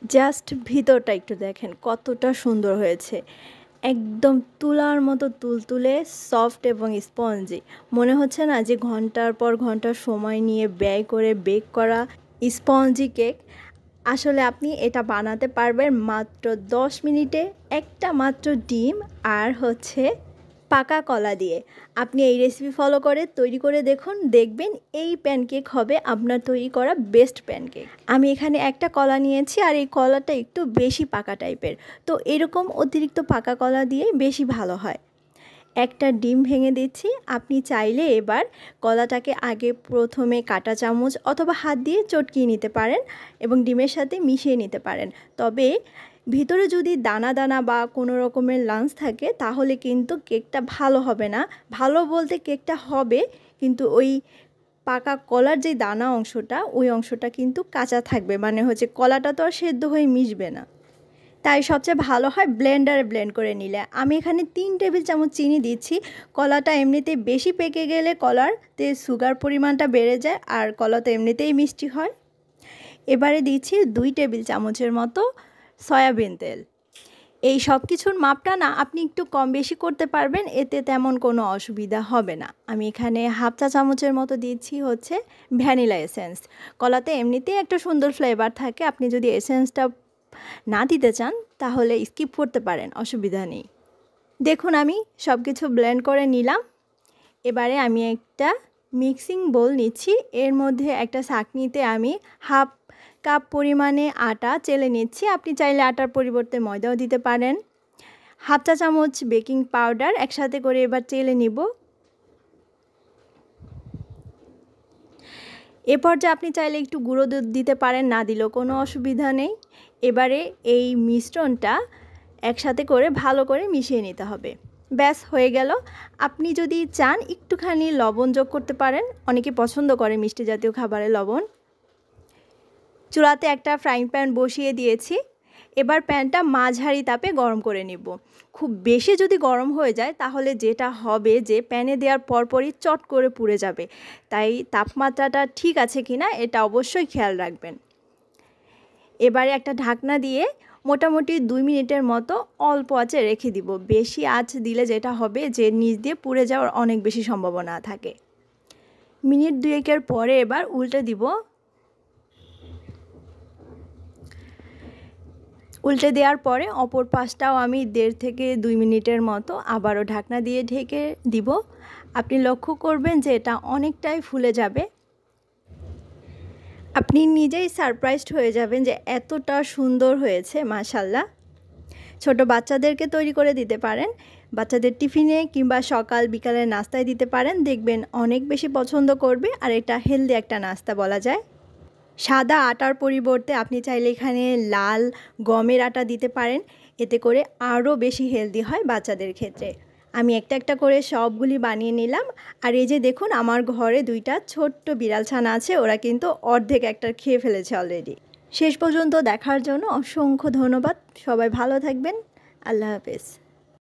Just ভিতরটা একটু দেখেন কতটা সুন্দর হয়েছে। একদম তুলার মতো তুলতুলে, সফট এবং স্পঞ্জি। মনে হচ্ছে না যে ঘন্টার পর ঘন্টা সময় নিয়ে ব্যয় করে বেক করা স্পঞ্জি কেক। আসলে আপনি এটা বানাতে পারবেন মাত্র 10 মিনিটে, একটা মাত্র ডিম আর হচ্ছে পাকা কলা দিয়ে। আপনি এই রেসিপি ফলো করে তৈরি করে দেখবেন এই প্যানকেক হবে আপনার তৈরি করা বেস্ট প্যানকেক। আমি এখানে একটা কলা নিয়েছি আর এই কলাটা একটু বেশি পাকা টাইপের, তো এরকম অতিরিক্ত পাকা কলা দিয়ে বেশি ভালো হয়। একটা ডিম ভেঙে দিচ্ছি। আপনি চাইলে এবার কলাটাকে আগে প্রথমে কাঁটা চামচ অথবা হাত দিয়ে চটকিয়ে নিতে পারেন এবং ডিমের সাথে মিশিয়ে নিতে পারেন। তবে ভিতরে যদি দানা দানা বা কোনো রকমের লাঞ্চ থাকে তাহলে কিন্তু কেকটা ভালো হবে না। ভালো বলতে কেকটা হবে, কিন্তু ওই পাকা কলার যে দানা অংশটা, ওই অংশটা কিন্তু কাঁচা থাকবে, মানে হচ্ছে কলাটা তো আর সেদ্ধ হয়ে মিশবে না। তাই সবচেয়ে ভালো হয় ব্লেন্ডারে ব্লেন্ড করে নিলে। আমি এখানে 3 টেবিল চামচ চিনি দিচ্ছি। কলাটা এমনিতেই বেশি পেকে গেলে কলাতে সুগার পরিমাণটা বেড়ে যায়, আর কলা তো এমনিতেই মিষ্টি হয়। এবারে দিচ্ছি 2 টেবিল চামচের মতো সয়াবিন তেল। এই সব কিছুর মাপটা না আপনি একটু কম বেশি করতে পারবেন, এতে তেমন কোনো অসুবিধা হবে না। আমি এখানে হাফ চা চামচের মতো দিচ্ছি হচ্ছে ভ্যানিলা এসেন্স। কলাতে এমনিতেই একটা সুন্দর ফ্লেভার থাকে, আপনি যদি এসেন্সটা না দিতে চান তাহলে স্কিপ করতে পারেন, অসুবিধা নেই। দেখুন আমি সব কিছু ব্লেন্ড করে নিলাম। এবারে আমি একটা মিক্সিং বোল নিচ্ছি। এর মধ্যে একটা ছাঁকনিতে আমি হাফ কাপ পরিমাণে আটা চেলে নিচ্ছি। আপনি চাইলে আটার পরিবর্তে ময়দাও দিতে পারেন। হাফ চা চামচ বেকিং পাউডার একসাথে করে এবার চেলে নিব। এ পর্যায়ে আপনি চাইলে একটু গুঁড়ো দুধ দিতে পারেন, না দিলেও কোনো অসুবিধা নেই। এবারে এই মিশ্রণটা একসাথে করে ভালো করে মিশিয়ে নিতে হবে। ব্যাস হয়ে গেল। আপনি যদি চান একটুখানি লবণ যোগ করতে পারেন, অনেকে পছন্দ করে মিষ্টি জাতীয় খাবারে লবণ। চুলাতে একটা ফ্রাইং প্যান বসিয়ে দিয়েছি। এবার প্যানটা মাঝারি তাপে গরম করে নিব। খুব বেশি যদি গরম হয়ে যায় তাহলে যেটা হবে যে প্যানে দেওয়ার পরপরই চট করে পুড়ে যাবে। তাই তাপমাত্রাটা ঠিক আছে কিনা এটা অবশ্যই খেয়াল রাখবেন। এবারে একটা ঢাকনা দিয়ে মোটামুটি 2 মিনিটের মতো অল্প আঁচে রেখে দিব। বেশি আঁচ দিলে যেটা হবে যে নিচ দিয়ে পুড়ে যাওয়ার অনেক বেশি সম্ভাবনা থাকে। মিনিট 2-এর পরে এবার উল্টে দিব। উল্টে দেওয়ার পরে অপর পাশটাও আমি 1.5 থেকে 2 মিনিটের মতো আবারও ঢাকনা দিয়ে ঢেকে দিব। আপনি লক্ষ্য করবেন যে এটা অনেকটাই ফুলে যাবে। আপনি নিজেই সারপ্রাইজড হয়ে যাবেন যে এতটা সুন্দর হয়েছে, মাশাআল্লাহ। ছোট বাচ্চাদেরকে তৈরি করে দিতে পারেন, বাচ্চাদের টিফিনে কিংবা সকাল বিকালের নাস্তায় দিতে পারেন, দেখবেন অনেক বেশি পছন্দ করবে। আর এটা হেলদি একটা নাস্তা বলা যায়। সাদা আটার পরিবর্তে আপনি চাইলে এখানে লাল গমের আটা দিতে পারেন, এতে করে আরও বেশি হেলদি হয় বাচ্চাদের ক্ষেত্রে। আমি একটা একটা করে সবগুলি বানিয়ে নিলাম। আর এই যে দেখুন আমার ঘরে 2টা ছোট্ট বিড়াল ছানা আছে, ওরা কিন্তু অর্ধেক একটা খেয়ে ফেলেছে অলরেডি। শেষ পর্যন্ত দেখার জন্য অসংখ্য ধন্যবাদ। সবাই ভালো থাকবেন। আল্লাহ হাফেজ।